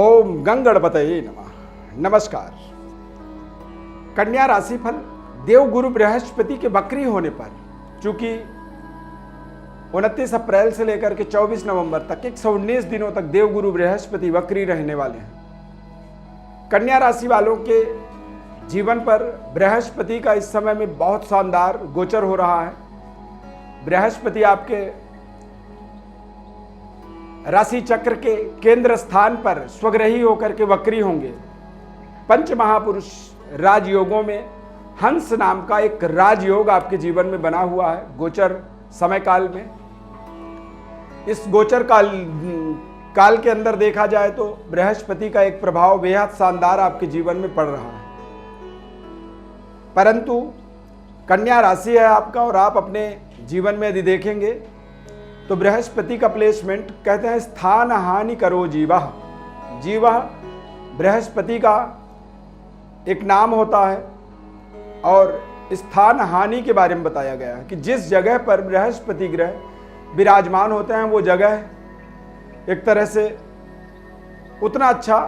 ओम गंगणपतये नमः। नमस्कार। कन्या राशिफल देवगुरु बृहस्पति के वक्री होने पर, चूंकि 29 अप्रैल से लेकर के 24 नवंबर तक 119 दिनों तक देवगुरु बृहस्पति वक्री रहने वाले हैं। कन्या राशि वालों के जीवन पर बृहस्पति का इस समय में बहुत शानदार गोचर हो रहा है। बृहस्पति आपके राशि चक्र के केंद्र स्थान पर स्वग्रही होकर के वक्री होंगे। पंच महापुरुष राजयोगों में हंस नाम का एक राजयोग आपके जीवन में बना हुआ है गोचर समय काल में। इस गोचर काल के अंदर देखा जाए तो बृहस्पति का एक प्रभाव बेहद शानदार आपके जीवन में पड़ रहा है। परंतु कन्या राशि है आपका, और आप अपने जीवन में यदि देखेंगे तो बृहस्पति का प्लेसमेंट कहते हैं स्थान हानि करो जीवः। जीवः बृहस्पति का एक नाम होता है, और स्थान हानि के बारे में बताया गया है कि जिस जगह पर बृहस्पति ग्रह विराजमान होते हैं वो जगह एक तरह से उतना अच्छा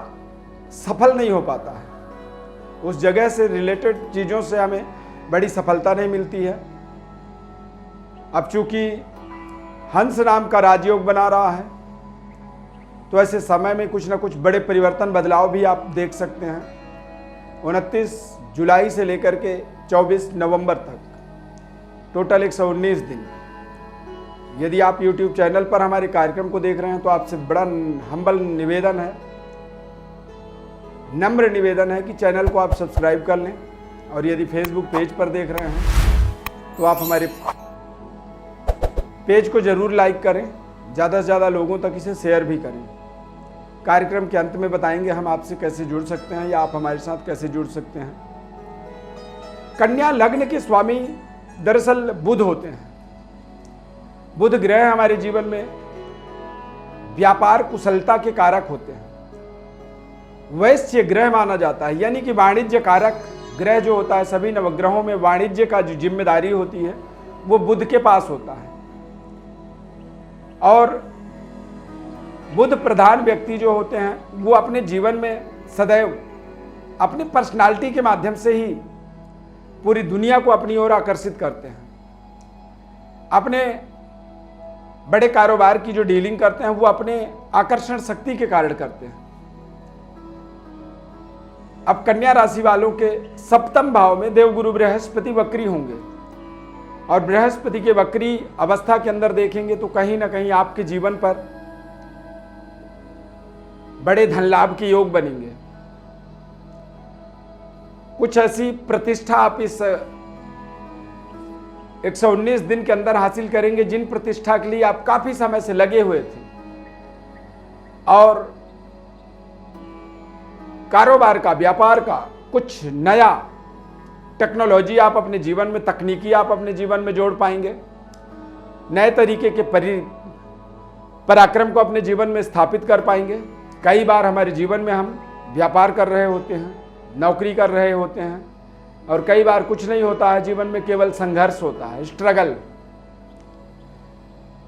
सफल नहीं हो पाता है। उस जगह से रिलेटेड चीज़ों से हमें बड़ी सफलता नहीं मिलती है। अब चूंकि हंस नाम का राजयोग बना रहा है, तो ऐसे समय में कुछ ना कुछ बड़े परिवर्तन बदलाव भी आप देख सकते हैं। 29 जुलाई से लेकर के 24 नवंबर तक टोटल 119 दिन। यदि आप YouTube चैनल पर हमारे कार्यक्रम को देख रहे हैं तो आपसे बड़ा हम्बल निवेदन है, नम्र निवेदन है कि चैनल को आप सब्सक्राइब कर लें। और यदि फेसबुक पेज पर देख रहे हैं तो आप हमारे पेज को जरूर लाइक करें, ज़्यादा से ज़्यादा लोगों तक इसे शेयर भी करें। कार्यक्रम के अंत में बताएंगे हम आपसे कैसे जुड़ सकते हैं या आप हमारे साथ कैसे जुड़ सकते हैं। कन्या लग्न के स्वामी दरअसल बुध होते हैं। बुध ग्रह हमारे जीवन में व्यापार कुशलता के कारक होते हैं। वैश्य ग्रह माना जाता है, यानी कि वाणिज्य कारक ग्रह जो होता है, सभी नवग्रहों में वाणिज्य का जो जिम्मेदारी होती है वो बुध के पास होता है। और बुध प्रधान व्यक्ति जो होते हैं वो अपने जीवन में सदैव अपनी पर्सनालिटी के माध्यम से ही पूरी दुनिया को अपनी ओर आकर्षित करते हैं। अपने बड़े कारोबार की जो डीलिंग करते हैं वो अपने आकर्षण शक्ति के कारण करते हैं। अब कन्या राशि वालों के सप्तम भाव में देवगुरु बृहस्पति वक्री होंगे, और बृहस्पति के वक्री अवस्था के अंदर देखेंगे तो कहीं ना कहीं आपके जीवन पर बड़े धन लाभ के योग बनेंगे। कुछ ऐसी प्रतिष्ठा आप इस 119 दिन के अंदर हासिल करेंगे जिन प्रतिष्ठा के लिए आप काफी समय से लगे हुए थे। और कारोबार का, व्यापार का कुछ नया टेक्नोलॉजी आप अपने जीवन में, तकनीकी आप अपने जीवन में जोड़ पाएंगे। नए तरीके के पराक्रम को अपने जीवन में स्थापित कर पाएंगे। कई बार हमारे जीवन में हम व्यापार कर रहे होते हैं, नौकरी कर रहे होते हैं, और कई बार कुछ नहीं होता है, जीवन में केवल संघर्ष होता है, स्ट्रगल।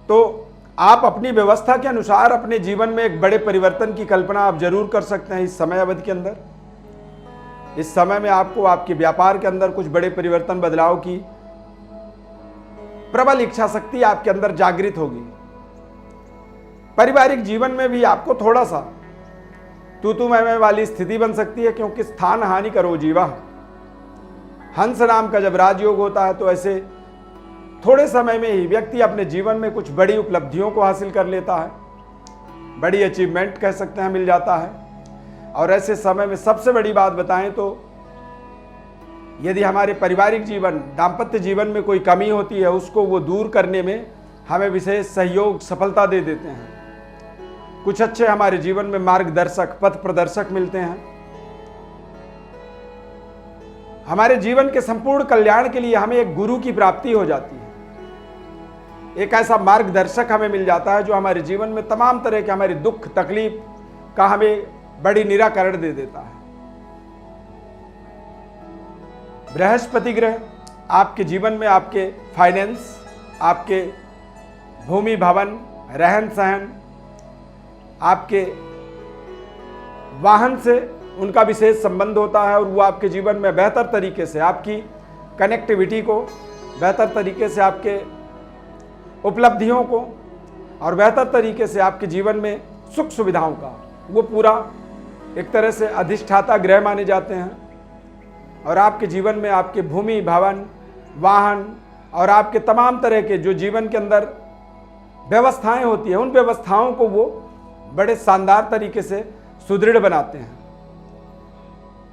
तो आप अपनी व्यवस्था के अनुसार अपने जीवन में एक बड़े परिवर्तन की कल्पना आप जरूर कर सकते हैं इस समय अवधि के अंदर। इस समय में आपको आपके व्यापार के अंदर कुछ बड़े परिवर्तन बदलाव की प्रबल इच्छा शक्ति आपके अंदर जागृत होगी। पारिवारिक जीवन में भी आपको थोड़ा सा तू मैं वाली स्थिति बन सकती है, क्योंकि स्थान हानि करो जीवा। हंस नाम का जब राजयोग होता है तो ऐसे थोड़े समय में ही व्यक्ति अपने जीवन में कुछ बड़ी उपलब्धियों को हासिल कर लेता है, बड़ी अचीवमेंट कह सकते हैं मिल जाता है। और ऐसे समय में सबसे बड़ी बात बताएं तो यदि हमारे पारिवारिक जीवन, दाम्पत्य जीवन में कोई कमी होती है, उसको वो दूर करने में हमें विशेष सहयोग, सफलता दे देते हैं। कुछ अच्छे हमारे जीवन में मार्गदर्शक, पथ प्रदर्शक मिलते हैं। हमारे जीवन के संपूर्ण कल्याण के लिए हमें एक गुरु की प्राप्ति हो जाती है। एक ऐसा मार्गदर्शक हमें मिल जाता है जो हमारे जीवन में तमाम तरह के हमारे दुख तकलीफ का हमें बड़ी निराकरण दे देता है। बृहस्पति ग्रह आपके जीवन में आपके फाइनेंस, आपके भूमि भवन, रहन सहन, आपके वाहन से उनका विशेष संबंध होता है और वो आपके जीवन में बेहतर तरीके से आपकी कनेक्टिविटी को, बेहतर तरीके से आपके उपलब्धियों को और बेहतर तरीके से आपके जीवन में सुख सुविधाओं का वो पूरा एक तरह से अधिष्ठाता ग्रह माने जाते हैं। और आपके जीवन में आपके भूमि, भवन, वाहन और आपके तमाम तरह के जो जीवन के अंदर व्यवस्थाएं होती हैं, उन व्यवस्थाओं को वो बड़े शानदार तरीके से सुदृढ़ बनाते हैं।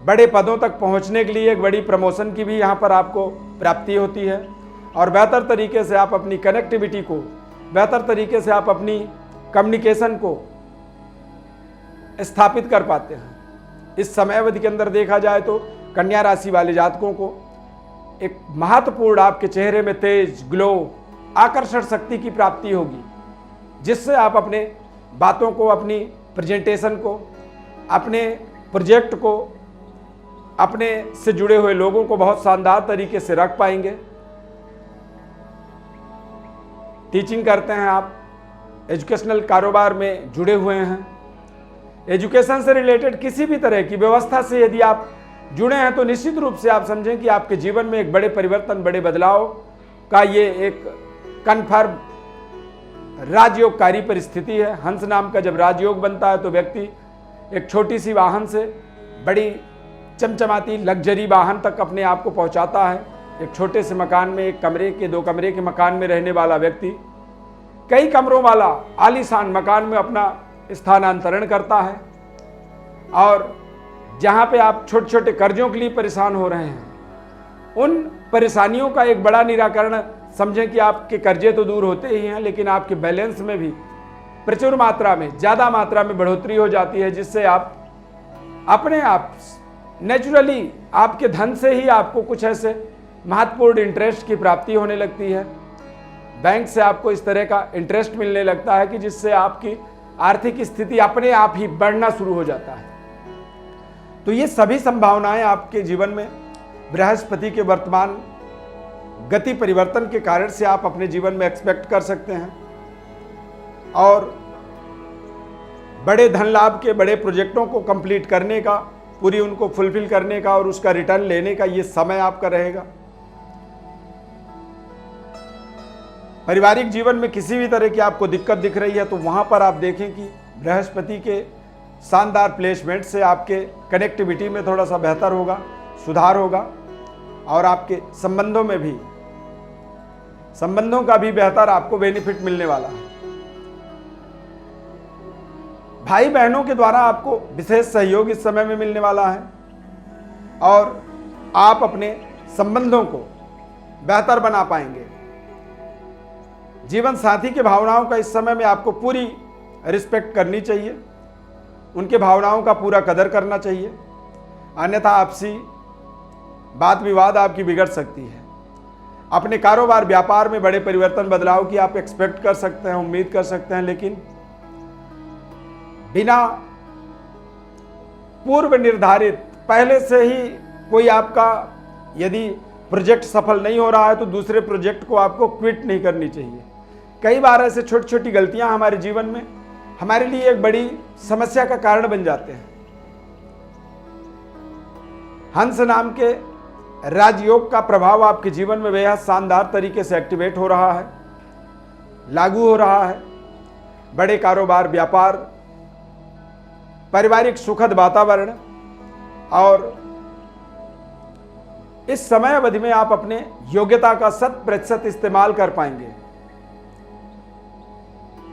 बड़े पदों तक पहुंचने के लिए एक बड़ी प्रमोशन की भी यहाँ पर आपको प्राप्ति होती है और बेहतर तरीके से आप अपनी कनेक्टिविटी को, बेहतर तरीके से आप अपनी कम्युनिकेशन को स्थापित कर पाते हैं। इस समय अवधि के अंदर देखा जाए तो कन्या राशि वाले जातकों को एक महत्वपूर्ण आपके चेहरे में तेज, ग्लो, आकर्षण शक्ति की प्राप्ति होगी, जिससे आप अपने बातों को, अपनी प्रेजेंटेशन को, अपने प्रोजेक्ट को, अपने से जुड़े हुए लोगों को बहुत शानदार तरीके से रख पाएंगे। टीचिंग करते हैं आप, एजुकेशनल कारोबार में जुड़े हुए हैं, एजुकेशन से रिलेटेड किसी भी तरह की व्यवस्था से यदि आप जुड़े हैं तो निश्चित रूप से आप समझें कि आपके जीवन में एक बड़े परिवर्तन, बड़े बदलाव का ये एक कन्फर्म राजयोगकारी परिस्थिति है। हंस नाम का जब राजयोग बनता है तो व्यक्ति एक छोटी सी वाहन से बड़ी चमचमाती लग्जरी वाहन तक अपने आप को पहुंचाता है। एक छोटे से मकान में, एक कमरे के, 2 कमरे के मकान में रहने वाला व्यक्ति कई कमरों वाला आलीशान मकान में अपना स्थानांतरण करता है। और जहां पे आप छोटे छोटे कर्जों के लिए परेशान हो रहे हैं, उन परेशानियों का एक बड़ा निराकरण, समझें कि आपके कर्जे तो दूर होते ही हैं, लेकिन आपके बैलेंस में भी प्रचुर मात्रा में, ज़्यादा मात्रा में बढ़ोतरी हो जाती है, जिससे आप अपने आप नेचुरली आपके धन से ही आपको कुछ ऐसे महत्वपूर्ण इंटरेस्ट की प्राप्ति होने लगती है। बैंक से आपको इस तरह का इंटरेस्ट मिलने लगता है कि जिससे आपकी आर्थिक स्थिति अपने आप ही बढ़ना शुरू हो जाता है। तो ये सभी संभावनाएं आपके जीवन में बृहस्पति के वर्तमान गति परिवर्तन के कारण से आप अपने जीवन में एक्सपेक्ट कर सकते हैं। और बड़े धन लाभ के, बड़े प्रोजेक्टों को कंप्लीट करने का, पूरी उनको फुलफिल करने का और उसका रिटर्न लेने का ये समय आपका रहेगा। पारिवारिक जीवन में किसी भी तरह की आपको दिक्कत दिख रही है तो वहां पर आप देखें कि बृहस्पति के शानदार प्लेसमेंट से आपके कनेक्टिविटी में थोड़ा सा बेहतर होगा, सुधार होगा और आपके संबंधों का भी बेहतर आपको बेनिफिट मिलने वाला है। भाई बहनों के द्वारा आपको विशेष सहयोग इस समय में मिलने वाला है और आप अपने संबंधों को बेहतर बना पाएंगे। जीवन साथी के भावनाओं का इस समय में आपको पूरी रिस्पेक्ट करनी चाहिए, उनके भावनाओं का पूरा कदर करना चाहिए, अन्यथा आपसी वाद विवाद आपकी बिगड़ सकती है। अपने कारोबार व्यापार में बड़े परिवर्तन, बदलाव की आप एक्सपेक्ट कर सकते हैं, उम्मीद कर सकते हैं, लेकिन बिना पूर्व निर्धारित पहले से ही कोई आपका यदि प्रोजेक्ट सफल नहीं हो रहा है तो दूसरे प्रोजेक्ट को आपको क्विट नहीं करनी चाहिए। कई बार ऐसे छोटी छोटी गलतियां हमारे जीवन में हमारे लिए एक बड़ी समस्या का कारण बन जाते हैं। हंस नाम के राजयोग का प्रभाव आपके जीवन में बेहद शानदार तरीके से एक्टिवेट हो रहा है, लागू हो रहा है। बड़े कारोबार, व्यापार, पारिवारिक सुखद वातावरण और इस समय अवधि में आप अपने योग्यता का 100% इस्तेमाल कर पाएंगे,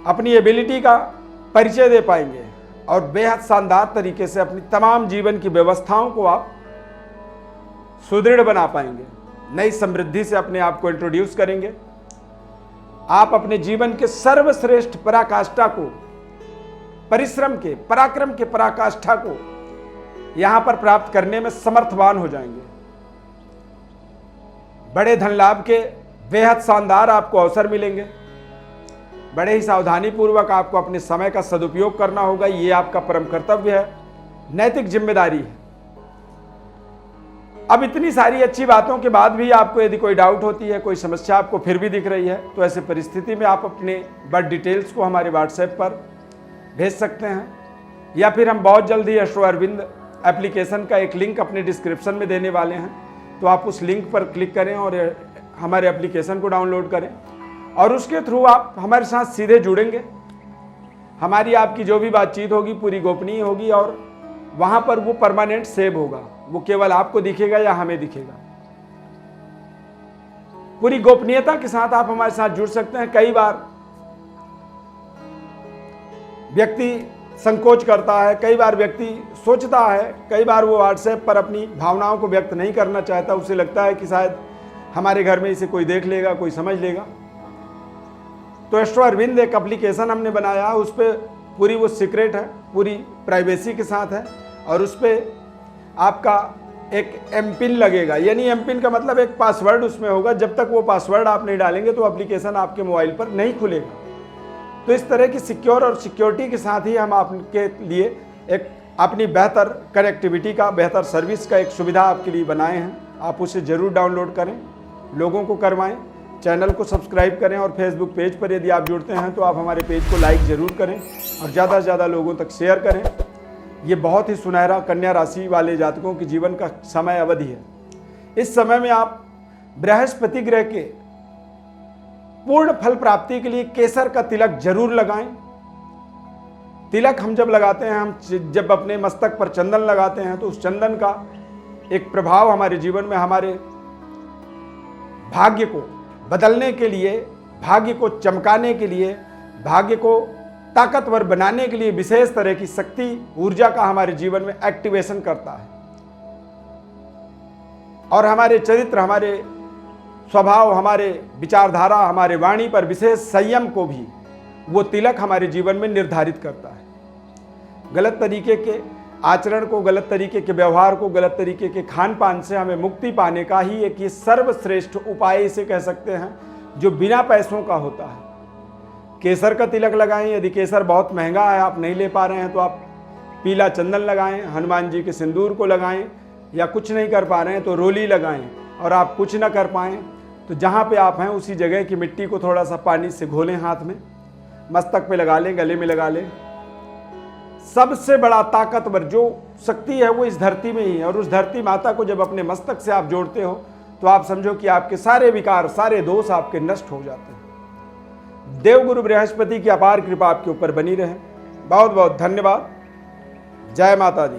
अपनी एबिलिटी का परिचय दे पाएंगे और बेहद शानदार तरीके से अपनी तमाम जीवन की व्यवस्थाओं को आप सुदृढ़ बना पाएंगे। नई समृद्धि से अपने आप को इंट्रोड्यूस करेंगे। आप अपने जीवन के सर्वश्रेष्ठ पराकाष्ठा को, परिश्रम के, पराक्रम के पराकाष्ठा को यहां पर प्राप्त करने में समर्थवान हो जाएंगे। बड़े धन लाभ के बेहद शानदार आपको अवसर मिलेंगे। बड़े ही सावधानी पूर्वक आपको अपने समय का सदुपयोग करना होगा, ये आपका परम कर्तव्य है, नैतिक जिम्मेदारी है। अब इतनी सारी अच्छी बातों के बाद भी आपको यदि कोई डाउट होती है, कोई समस्या आपको फिर भी दिख रही है, तो ऐसे परिस्थिति में आप अपने बर्थ डिटेल्स को हमारे व्हाट्सएप पर भेज सकते हैं या फिर हम बहुत जल्द ही एस्ट्रो अरविंद एप्लीकेशन का एक लिंक अपने डिस्क्रिप्शन में देने वाले हैं, तो आप उस लिंक पर क्लिक करें और हमारे एप्लीकेशन को डाउनलोड करें और उसके थ्रू आप हमारे साथ सीधे जुड़ेंगे। हमारी आपकी जो भी बातचीत होगी पूरी गोपनीय होगी और वहाँ पर वो परमानेंट सेव होगा, वो केवल आपको दिखेगा या हमें दिखेगा। पूरी गोपनीयता के साथ आप हमारे साथ जुड़ सकते हैं। कई बार व्यक्ति संकोच करता है, कई बार व्यक्ति सोचता है, कई बार वो व्हाट्सएप पर अपनी भावनाओं को व्यक्त नहीं करना चाहता, उसे लगता है कि शायद हमारे घर में इसे कोई देख लेगा, कोई समझ लेगा। तो एस्ट्रो अरविंद एक एप्लीकेशन हमने बनाया, उस पर पूरी वो सीक्रेट है, पूरी प्राइवेसी के साथ है और उस पर आपका एक एमपिन लगेगा, यानी एमपिन का मतलब एक पासवर्ड उसमें होगा। जब तक वो पासवर्ड आप नहीं डालेंगे तो एप्लीकेशन आपके मोबाइल पर नहीं खुलेगा। तो इस तरह की सिक्योर और सिक्योरिटी के साथ ही हम आपके लिए एक अपनी बेहतर कनेक्टिविटी का, बेहतर सर्विस का एक सुविधा आपके लिए बनाए हैं। आप उसे ज़रूर डाउनलोड करें, लोगों को करवाएं, चैनल को सब्सक्राइब करें और फेसबुक पेज पर यदि आप जुड़ते हैं तो आप हमारे पेज को लाइक ज़रूर करें और ज़्यादा से ज़्यादा लोगों तक शेयर करें। ये बहुत ही सुनहरा कन्या राशि वाले जातकों के जीवन का समय अवधि है। इस समय में आप बृहस्पति ग्रह के पूर्ण फल प्राप्ति के लिए केसर का तिलक जरूर लगाएं। तिलक हम जब लगाते हैं, हम जब अपने मस्तक पर चंदन लगाते हैं तो उस चंदन का एक प्रभाव हमारे जीवन में हमारे भाग्य को बदलने के लिए, भाग्य को चमकाने के लिए, भाग्य को ताकतवर बनाने के लिए विशेष तरह की शक्ति, ऊर्जा का हमारे जीवन में एक्टिवेशन करता है और हमारे चरित्र, हमारे स्वभाव, हमारे विचारधारा, हमारे वाणी पर विशेष संयम को भी वो तिलक हमारे जीवन में निर्धारित करता है। गलत तरीके के आचरण को, गलत तरीके के व्यवहार को, गलत तरीके के खान पान से हमें मुक्ति पाने का ही एक ये सर्वश्रेष्ठ उपाय इसे कह सकते हैं, जो बिना पैसों का होता है। केसर का तिलक लगाएं। यदि केसर बहुत महंगा है, आप नहीं ले पा रहे हैं, तो आप पीला चंदन लगाएं, हनुमान जी के सिंदूर को लगाएं, या कुछ नहीं कर पा रहे हैं तो रोली लगाएं। और आप कुछ ना कर पाएँ तो जहाँ पे आप हैं उसी जगह की मिट्टी को थोड़ा सा पानी से घोलें, हाथ में, मस्तक पे लगा लें, गले में लगा लें। सबसे बड़ा ताकतवर जो शक्ति है वो इस धरती में ही है और उस धरती माता को जब अपने मस्तक से आप जोड़ते हो तो आप समझो कि आपके सारे विकार, सारे दोष आपके नष्ट हो जाते हैं। देवगुरु बृहस्पति की अपार कृपा आपके ऊपर बनी रहे। बहुत बहुत धन्यवाद। जय माता दी।